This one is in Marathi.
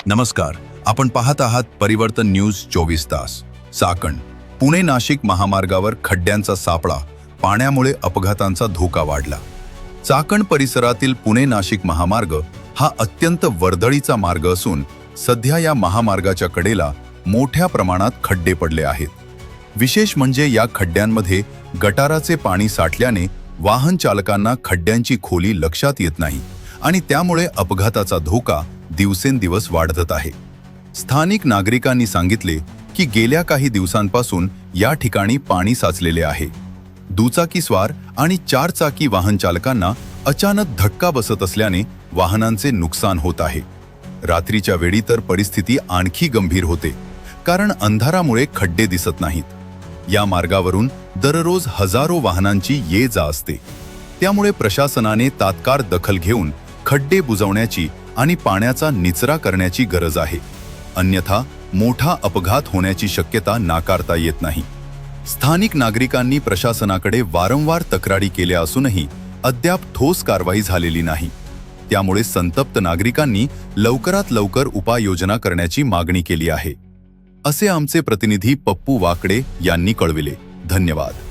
नमस्कार, आपण पाहत आहात परिवर्तन न्यूज 24 तास. चाकण पुणे नाशिक महामार्गावर खड्ड्यांचा सापळा, पाण्यामुळे अपघातांचा धोका वाढला. चाकण परिसरातील पुणे नाशिक महामार्ग हा अत्यंत वर्दळीचा मार्ग असून सध्या या महामार्गाच्या कडेला मोठ्या प्रमाणात खड्डे पडले आहेत. विशेष म्हणजे या खड्ड्यांमध्ये गटाराचे पाणी साठल्याने वाहन चालकांना खड्ड्यांची खोली लक्षात येत नाही आणि त्यामुळे अपघाताचा धोका दिवसेंदिवस वाढत आहे. स्थानिक नागरिकांनी सांगितले की गेल्या काही दिवसांपासून या ठिकाणी पाणी साचलेले आहे. दुचाकीस्वार आणि चारचाकी वाहन चालकांना अचानक धक्का बसत असल्याने वाहनांचे नुकसान होत आहे. रात्रीच्या वेळी तर परिस्थिती आणखी गंभीर होते, कारण अंधारामुळे खड्डे दिसत नाहीत. या मार्गावरून दररोज हजारो वाहनांची ये-जा असते. त्यामुळे प्रशासनाने तात्काळ दखल घेऊन खड्डे बुजवण्याची आणि पाण्याचा निचरा करण्याची गरज आहे. अन्यथा मोठा अपघात होण्याची शक्यता नाकारता येत नाही. स्थानिक नागरिकांनी प्रशासनाकडे वारंवार तक्रारी केल्या असूनही अद्याप ठोस कारवाई झालेली नाही. त्यामुळे संतप्त नागरिकांनी लवकरात लवकर उपाययोजना करण्याची मागणी केली आहे, असे आमचे प्रतिनिधी पप्पू वाकडे यांनी कळविले. धन्यवाद.